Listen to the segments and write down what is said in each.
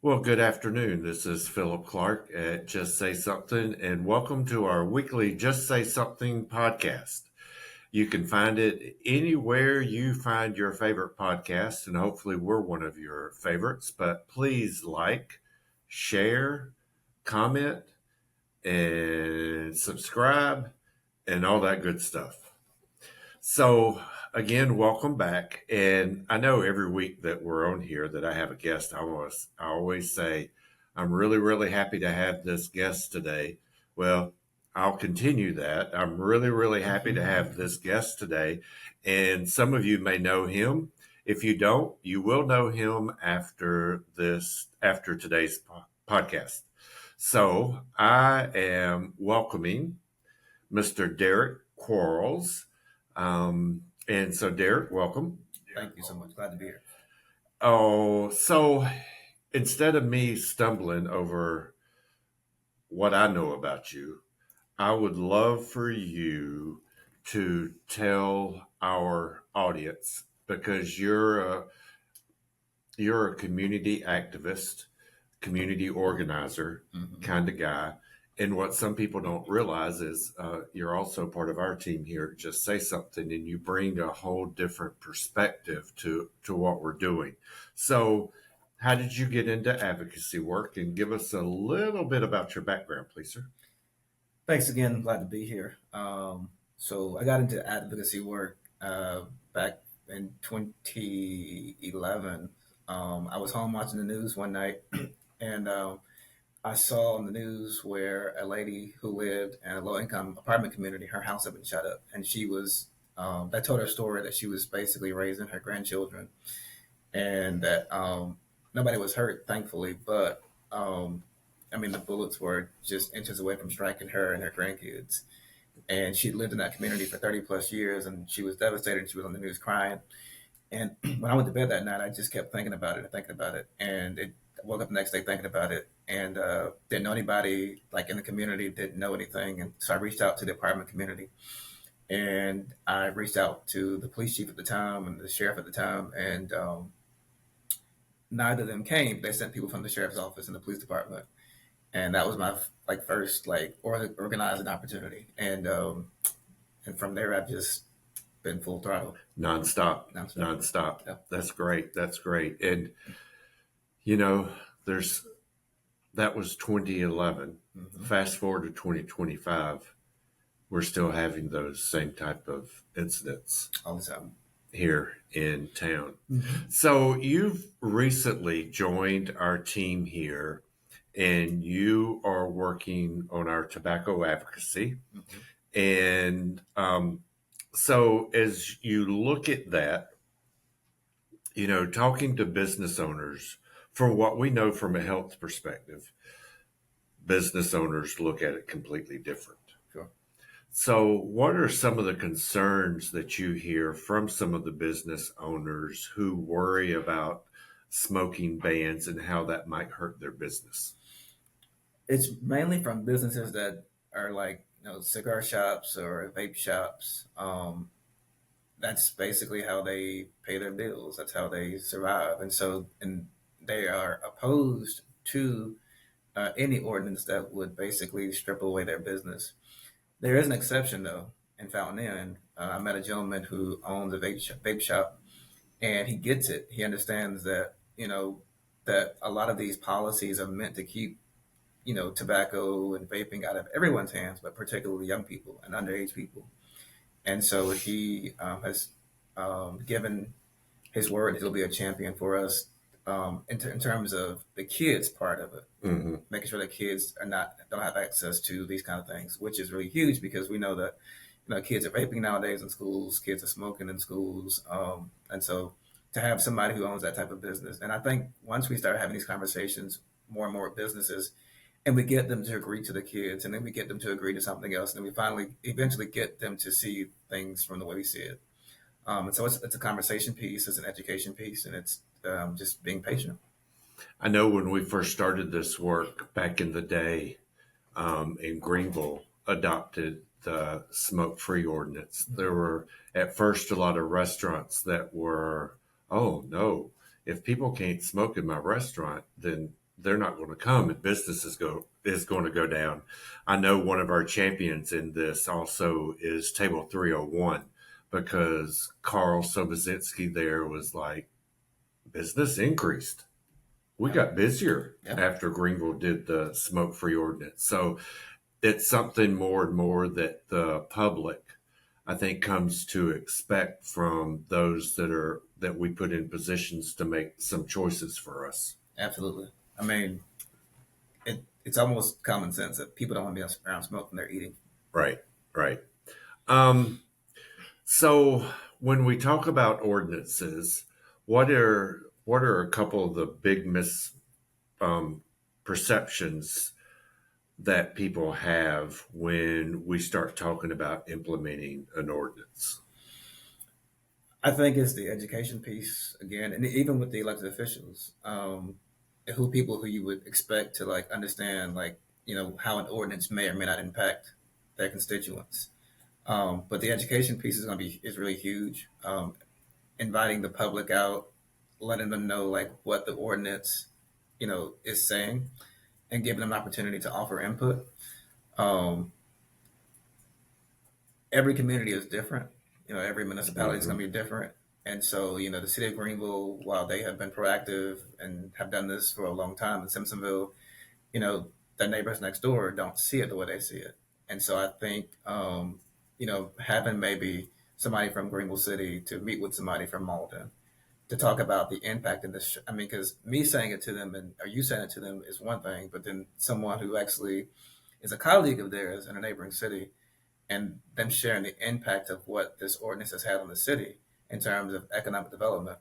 Well, good afternoon. This is Phillip Clark at Just Say Something, and welcome to our weekly Just Say Something podcast. You can find it anywhere you find your favorite podcast, and hopefully, we're one of your favorites. But please like, share, comment, and subscribe, and all that good stuff. So, again, welcome back. And I know every week that we're on here that I have a guest, I always say, I'm really, really happy to have this guest today. Well, I'll continue that. I'm really, really happy to have this guest today. And some of you may know him. If you don't, you will know him after today's podcast. So I am welcoming Mr. Derrick Quarles. And so, Derrick, welcome. Thank you so much. Glad to be here. Oh, so instead of me stumbling over what I know about you, I would love for you to tell our audience because you're a community activist, community organizer kind of guy. And what some people don't realize is you're also part of our team here at Just Say Something, and you bring a whole different perspective to what we're doing. So, how did you get into advocacy work? And give us a little bit about your background, please, sir. Thanks again. Glad to be here. So I got into advocacy work back in 2011. I was home watching the news one night, and I saw on the news where a lady who lived in a low-income apartment community, her house had been shut up, and she was. That told her story that she was basically raising her grandchildren, and that nobody was hurt, thankfully, but the bullets were just inches away from striking her and her grandkids. And she'd lived in that community for 30 plus years, and she was devastated. And she was on the news crying. And when I went to bed that night, I just kept thinking about it and thinking about it. And I woke up the next day thinking about it, and didn't know anybody like in the community, didn't know anything. And so I reached out to the apartment community, and I reached out to the police chief at the time and the sheriff at the time, and neither of them came. They sent people from the sheriff's office and the police department, and that was my first organizing opportunity. And from there, I've just been full throttle, Nonstop. Yeah. That's great. That's great. And you know, there's that was 2011. Fast forward to 2025, we're still having those same type of incidents all the time here in town. So you've recently joined our team here, and you are working on our tobacco advocacy. And so as you look at that, talking to business owners, from what we know from a health perspective, business owners look at it completely different. Sure. So what are some of the concerns that you hear from some of the business owners who worry about smoking bans and how that might hurt their business? It's mainly from businesses that are like cigar shops or vape shops. That's basically how they pay their bills. That's how they survive, and they are opposed to any ordinance that would basically strip away their business. There is an exception though. In Fountain Inn, I met a gentleman who owns a vape shop, and he gets it. He understands that that a lot of these policies are meant to keep tobacco and vaping out of everyone's hands, but particularly young people and underage people. And so he has given his word he'll be a champion for us in terms of the kids part of it, making sure that kids don't have access to these kind of things, which is really huge because we know that kids are vaping nowadays in schools, kids are smoking in schools, and so to have somebody who owns that type of business, and I think once we start having these conversations more and more with businesses, and we get them to agree to the kids, and then we get them to agree to something else, and then we finally eventually get them to see things from the way we see it. And so it's a conversation piece, it's an education piece, and it's just being patient. I know when we first started this work back in the day, in Greenville, adopted the smoke-free ordinance. There were at first a lot of restaurants that were, oh no, if people can't smoke in my restaurant, then they're not going to come, and business is going to go down. I know one of our champions in this also is Table 301, because Carl Sobozinski there was like, business increased. We got busier after Greenville did the smoke-free ordinance. So it's something more and more that the public, I think, comes to expect from those that we put in positions to make some choices for us. Absolutely. I mean, it's almost common sense that people don't want to be around smoke when they're eating. Right, right. Um, so when we talk about ordinances, what are a couple of the big perceptions that people have when we start talking about implementing an ordinance? I think it's the education piece again, and even with the elected officials, people who you would expect to like understand, like how an ordinance may or may not impact their constituents. But the education piece is really huge. Inviting the public out, letting them know like what the ordinance, is saying, and giving them an opportunity to offer input. Um, every community is different. Every municipality is going to be different. And so, the city of Greenville, while they have been proactive and have done this for a long time in Simpsonville, the neighbors next door don't see it the way they see it. And so I think, having maybe somebody from Greenville City to meet with somebody from Malden to talk about the impact of this. I mean, because me saying it to them or you saying it to them is one thing, but then someone who actually is a colleague of theirs in a neighboring city and them sharing the impact of what this ordinance has had on the city in terms of economic development.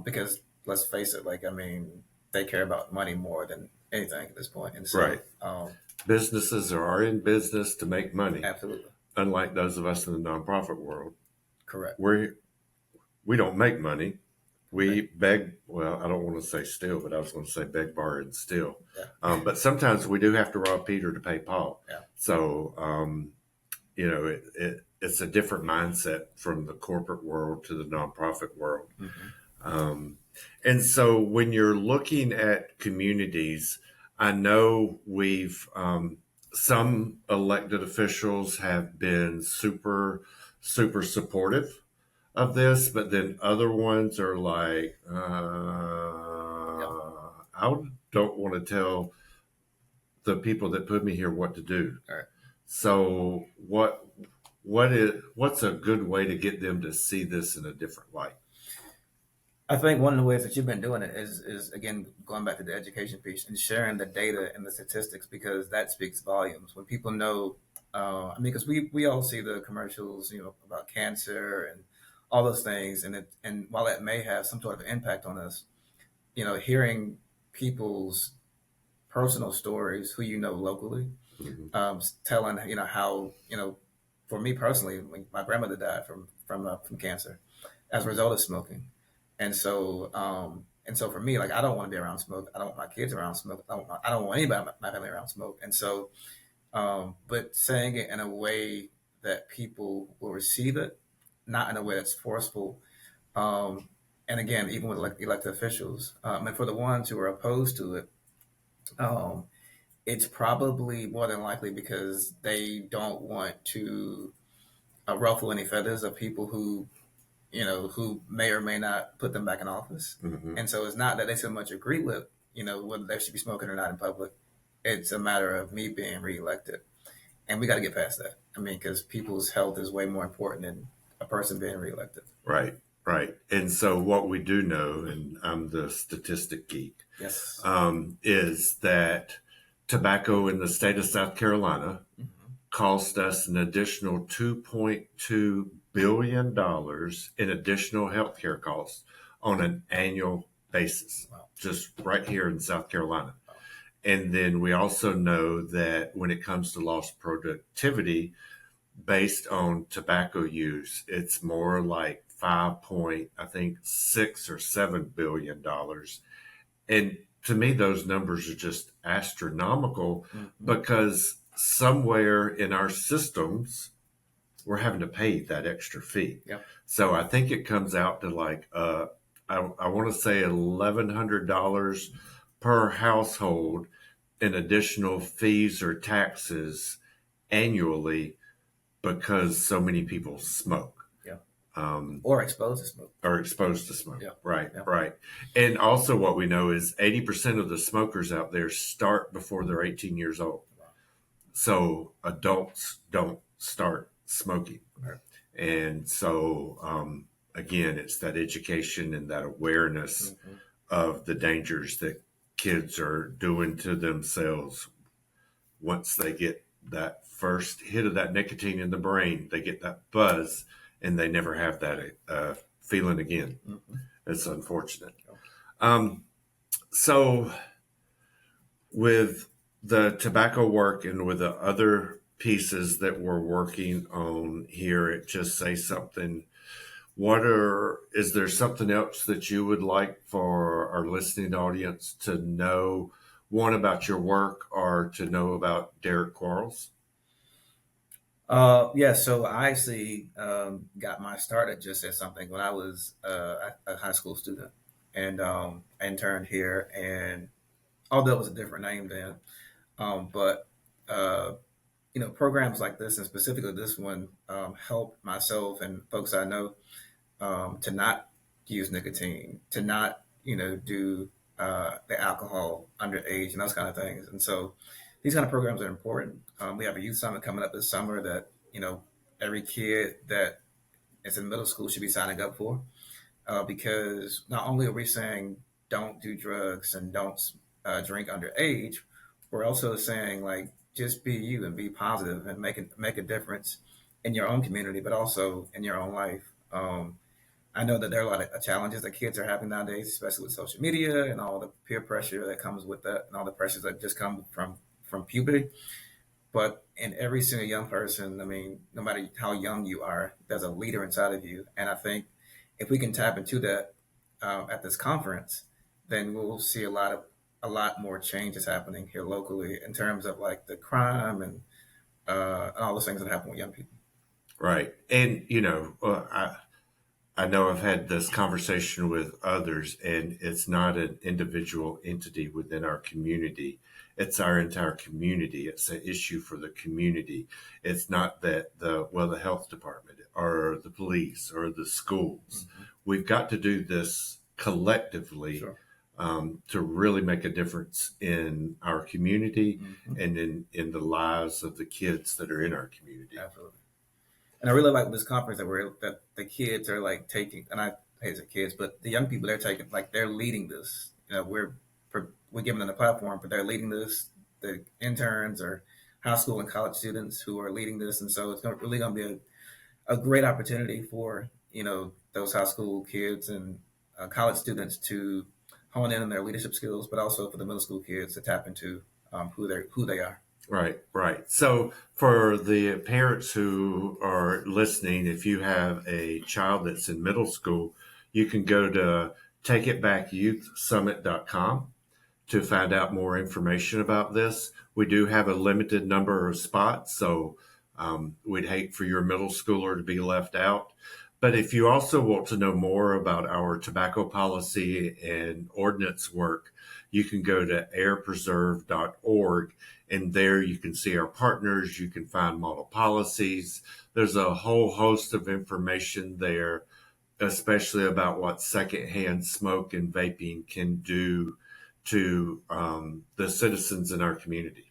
Because let's face it, like, I mean, they care about money more than anything at this point. And so, right. Businesses are in business to make money. Absolutely. Unlike those of us in the nonprofit world. Correct. We don't make money. We beg, well, I don't want to say steal, but I was going to say beg, borrow, and steal. Yeah. But sometimes we do have to rob Peter to pay Paul. Yeah. So, it's a different mindset from the corporate world to the nonprofit world. Mm-hmm. And so when you're looking at communities, I know some elected officials have been super, super supportive of this, but then other ones are like, I don't want to tell the people that put me here what to do. All right. So what's a good way to get them to see this in a different light? I think one of the ways that you've been doing it is again going back to the education piece and sharing the data and the statistics, because that speaks volumes. When people know, because we all see the commercials, about cancer and all those things, and while that may have some sort of impact on us, hearing people's personal stories, who locally, mm-hmm. Telling how for me personally, my grandmother died from cancer as a result of smoking. And so for me, like, I don't want to be around smoke. I don't want my kids around smoke. I don't want anybody in my family around smoke. And so, but saying it in a way that people will receive it, not in a way that's forceful. And again, even with elected officials, and for the ones who are opposed to it, it's probably more than likely because they don't want to ruffle any feathers of people who may or may not put them back in office. Mm-hmm. And so it's not that they so much agree with, whether they should be smoking or not in public. It's a matter of me being reelected. And we got to get past that. I mean, because people's health is way more important than a person being reelected. Right, right. And so what we do know, and I'm the statistic geek, yes, is that tobacco in the state of South Carolina mm-hmm. cost us an additional $2.2 billion in additional healthcare costs on an annual basis, wow. just right here in South Carolina. Wow. And then we also know that when it comes to lost productivity based on tobacco use, it's more like 6 or $7 billion. And to me, those numbers are just astronomical mm-hmm. because somewhere in our systems, we're having to pay that extra fee. Yep. So I think it comes out to like, I want to say $1,100 per household in additional fees or taxes annually because so many people smoke. Yeah. Um, Or exposed to smoke. are exposed to smoke. Yeah. Right, Yeah. right. And also, what we know is 80% of the smokers out there start before they're 18 years old. Wow. So adults don't start smoking. Right. And so, again, it's that education and that awareness Mm-hmm. of the dangers that kids are doing to themselves once they get that first hit of that nicotine in the brain. They get that buzz and they never have that feeling again. Mm-hmm. It's unfortunate. Yeah. So, with the tobacco work and with the other pieces that we're working on here at Just Say Something, is there something else that you would like for our listening audience to know, one, about your work, or to know about Derrick Quarles? Yeah, so I actually got my start at Just Said Something when I was a high school student, and interned here. And although it was a different name then, but uh, programs like this, and specifically this one, help myself and folks I know to not use nicotine, to not do the alcohol underage and those kind of things. And so these kind of programs are important. We have a youth summit coming up this summer that every kid that is in middle school should be signing up for, because not only are we saying don't do drugs and don't drink underage, we're also saying like just be you and be positive and make a difference in your own community, but also in your own life. I know that there are a lot of challenges that kids are having nowadays, especially with social media and all the peer pressure that comes with that, and all the pressures that just come from puberty. But in every single young person, I mean, no matter how young you are, there's a leader inside of you. And I think if we can tap into that at this conference, then we'll see a lot more changes happening here locally in terms of like the crime and all those things that happen with young people. Right. And, I know I've had this conversation with others, and it's not an individual entity within our community. It's our entire community. It's an issue for the community. It's not that the health department or the police or the schools. Mm-hmm. We've got to do this collectively. Sure. To really make a difference in our community Mm-hmm. and in the lives of the kids that are in our community. Absolutely. And I really like this conference that the kids are like taking, and I hate to say kids, but the young people they're taking, like they're leading this. We're giving them the platform, but they're leading this. The interns or high school and college students who are leading this, and so it's really going to be a great opportunity for those high school kids and college students to hone in on their leadership skills, but also for the middle school kids to tap into who they are. Right, right. So, for the parents who are listening, if you have a child that's in middle school, you can go to takeitbackyouthsummit.com to find out more information about this. We do have a limited number of spots, so we'd hate for your middle schooler to be left out. But if you also want to know more about our tobacco policy and ordinance work, you can go to airpreserve.org, and there you can see our partners. You can find model policies. There's a whole host of information there, especially about what secondhand smoke and vaping can do to the citizens in our community.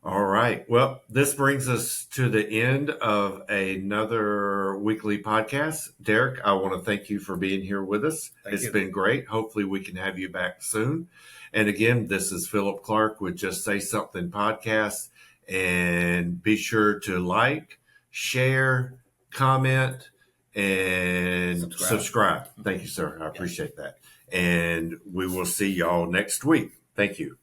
All right. Well, this brings us to the end of another weekly podcast. Derrick, I want to thank you for being here with us. It's been great. Hopefully we can have you back soon. And again, this is Phillip Clark with Just Say Something podcast. And be sure to like, share, comment, and subscribe. Thank you, sir. I appreciate that. And we will see y'all next week. Thank you.